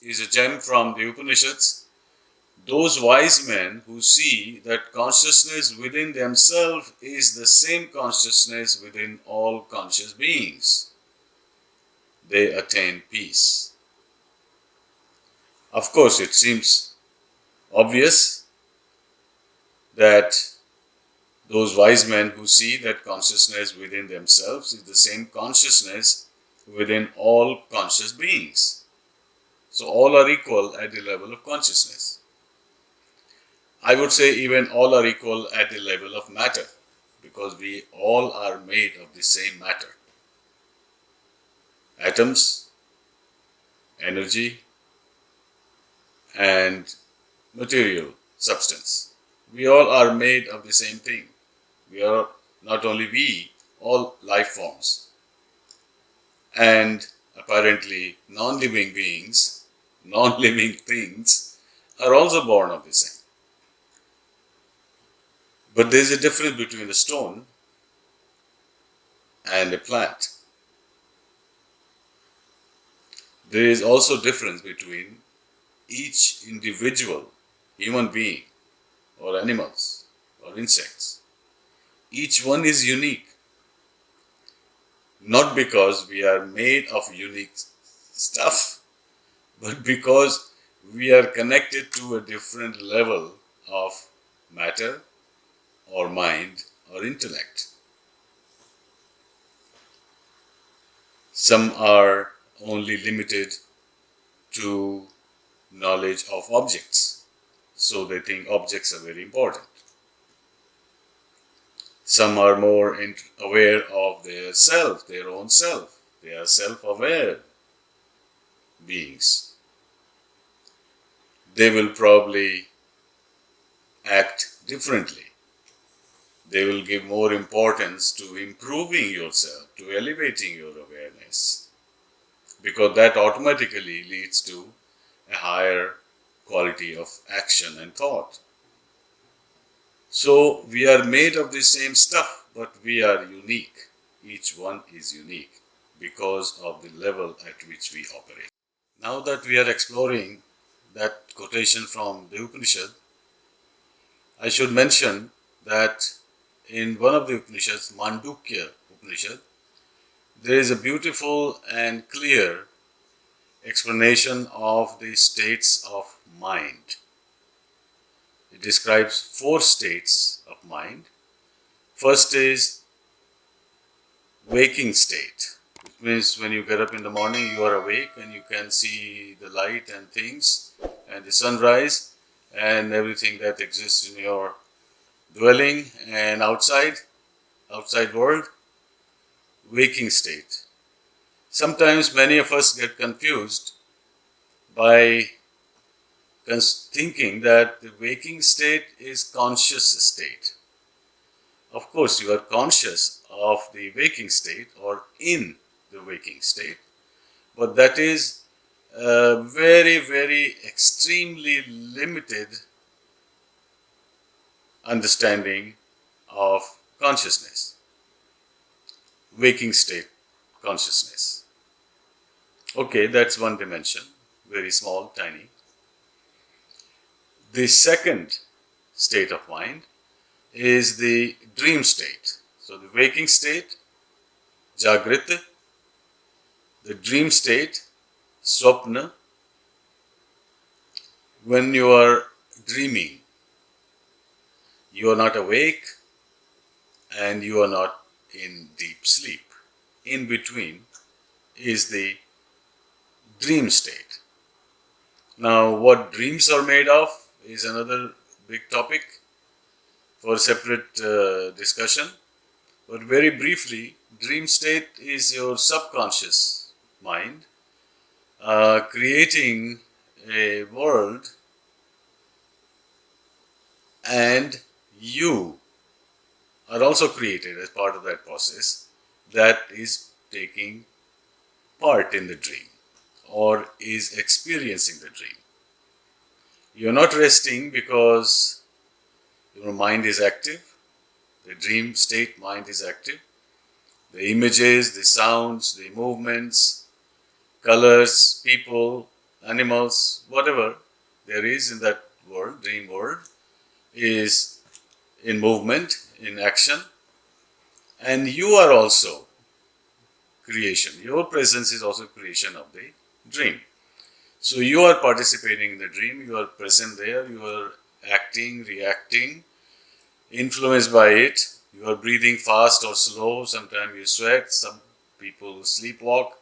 is a gem from the Upanishads. Those wise men who see that consciousness within themselves is the same consciousness within all conscious beings, they attain peace. Of course, it seems obvious that those wise men who see that consciousness within themselves is the same consciousness within all conscious beings. So all are equal at the level of consciousness. I would say even all are equal at the level of matter, because we all are made of the same matter. Atoms, energy, and material substance. We all are made of the same thing. We are not only we, all life forms. And apparently non-living beings, non-living things are also born of the same. But there is a difference between a stone and a plant. There is also a difference between each individual human being or animals or insects. Each one is unique. Not because we are made of unique stuff, but because we are connected to a different level of matter or mind or intellect. Some are only limited to knowledge of objects, so they think objects are very important. Some are more aware of their self, their own self. They are self-aware beings. They will probably act differently. They will give more importance to improving yourself, to elevating your awareness, because that automatically leads to a higher quality of action and thought. So we are made of the same stuff, but we are unique. Each one is unique because of the level at which we operate. Now that we are exploring that quotation from the Upanishad, I should mention that in one of the Upanishads, Mandukya Upanishad, there is a beautiful and clear explanation of the states of mind. It describes 4 states of mind. First is waking state, which means when you get up in the morning, you are awake and you can see the light and things and the sunrise and everything that exists in your dwelling and outside world. Waking state. Sometimes many of us get confused by thinking that the waking state is conscious state. Of course, you are conscious of the waking state or in the waking state, but that is a very, very extremely limited understanding of consciousness. Waking state consciousness. Okay, that's one dimension, very small, tiny. The second state of mind is the dream state. So the waking state, Jagrita, the dream state, Swapna. When you are dreaming, you are not awake and you are not in deep sleep. In between is the dream state. Now, what dreams are made of is another big topic for a separate discussion. But very briefly, dream state is your subconscious mind creating a world, and you are also created as part of that process that is taking part in the dream or is experiencing the dream. You're not resting because your mind is active. The dream state mind is active. The images, the sounds, the movements, colors, people, animals, whatever there is in that world, dream world, is in movement, in action, and you are also creation. Your presence is also creation of the dream. So you are participating in the dream, you are present there, you are acting, reacting, influenced by it. You are breathing fast or slow, sometimes you sweat, some people sleepwalk,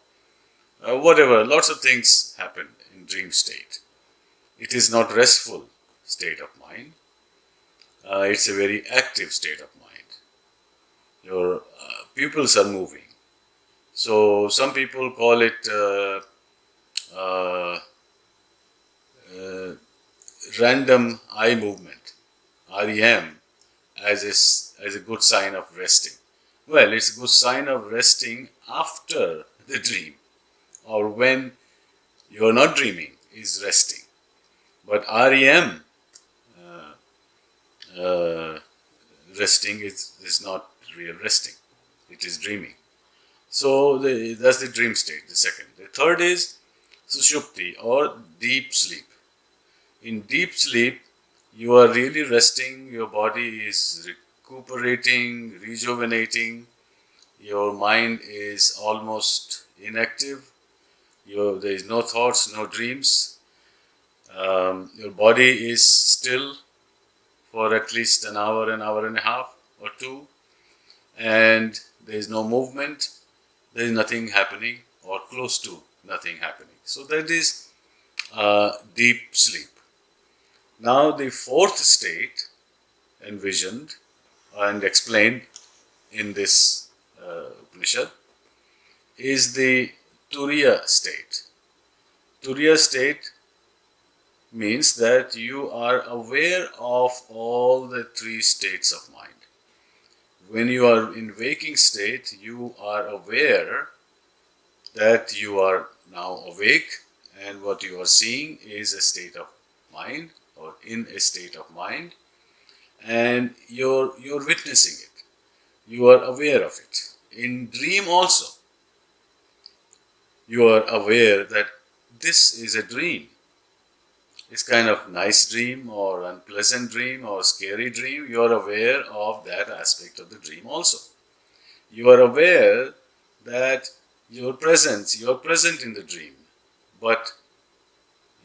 whatever, lots of things happen in dream state. It is not restful state of mind. It's a very active state of mind. Your pupils are moving. So some people call it random eye movement, REM, as a good sign of resting. Well, it's a good sign of resting after the dream, or when you are not dreaming is resting. But REM resting is not real resting. It is dreaming. So that's the dream state, the second. The third is sushupti, or deep sleep. In deep sleep, you are really resting, your body is recuperating, rejuvenating, your mind is almost inactive, there is no thoughts, no dreams, your body is still for at least an hour and a half or two, and there is no movement, there is nothing happening or close to nothing happening. So that is deep sleep. Now the fourth state envisioned and explained in this Upanishad is the Turiya state. Turiya state means that you are aware of all the three states of mind. When you are in waking state, you are aware that you are now awake, and what you are seeing is a state of mind, or in a state of mind, and you're witnessing it. You are aware of it. In dream also, you are aware that this is a dream. It's kind of nice dream or unpleasant dream or scary dream. You are aware of that aspect of the dream also. You are aware that you're present in the dream, but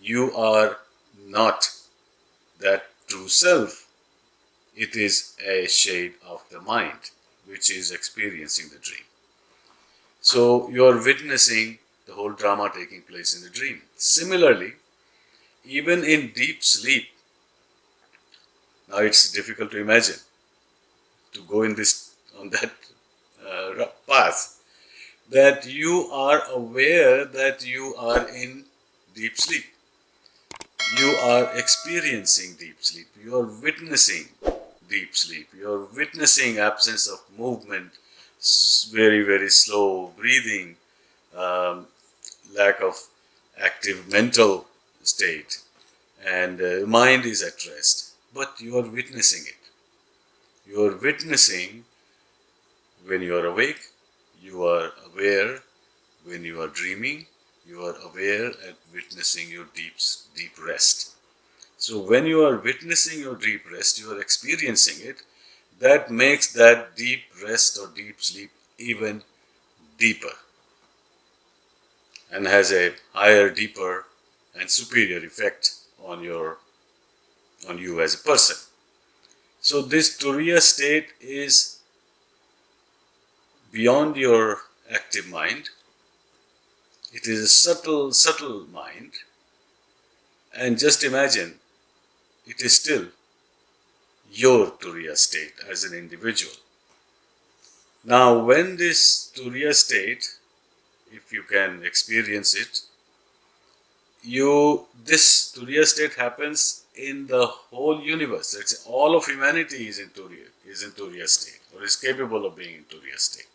you are not that true self. It is a shade of the mind which is experiencing the dream. So you are witnessing the whole drama taking place in the dream. Similarly, even in deep sleep, now it's difficult to imagine to go on that path, that you are aware that you are in deep sleep. You are experiencing deep sleep. You are witnessing deep sleep. You are witnessing absence of movement, very, very slow breathing, lack of active mental state, and mind is at rest. But you are witnessing it. You are witnessing when you are awake. You are aware when you are dreaming. You are aware and witnessing your deep rest. So when you are witnessing your deep rest, you are experiencing it. That makes that deep rest or deep sleep even deeper, and has a higher, deeper and superior effect on you as a person. So this Turiya state is beyond your active mind. It is a subtle mind, and just imagine it is still your Turiya state as an individual. Now when this Turiya state, if you can experience it, this Turiya state happens in the whole universe. Let's say all of humanity is in Turiya state, or is capable of being in Turiya state.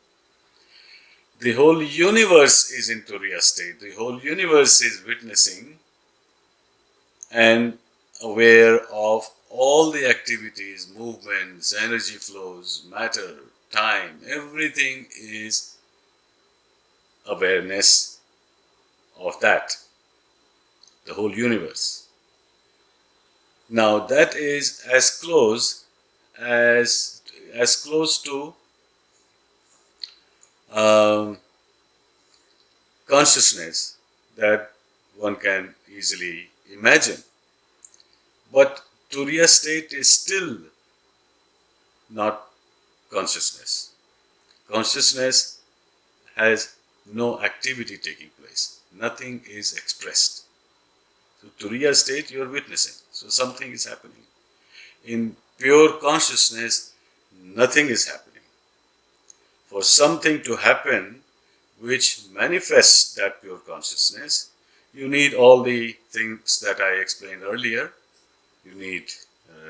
The whole universe is in Turiya state. The whole universe is witnessing and aware of all the activities, movements, energy flows, matter, time. Everything is awareness of that. the whole universe. Now that is as close to consciousness that one can easily imagine. But Turiya state is still not consciousness. Consciousness has no activity taking place. Nothing is expressed. So Turiya state you are witnessing. So something is happening. In pure consciousness, nothing is happening. For something to happen which manifests that pure consciousness, you need all the things that I explained earlier. You need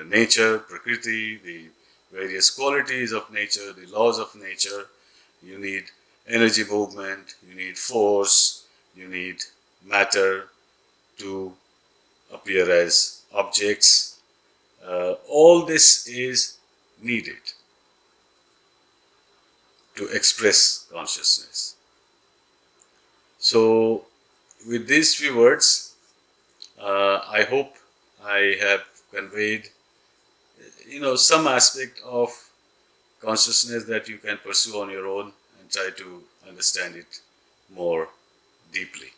nature, prakriti, the various qualities of nature, the laws of nature. You need energy movement, you need force, you need matter to appear as objects. All this is needed to express consciousness. So, with these few words, I hope I have conveyed, some aspect of consciousness that you can pursue on your own and try to understand it more deeply.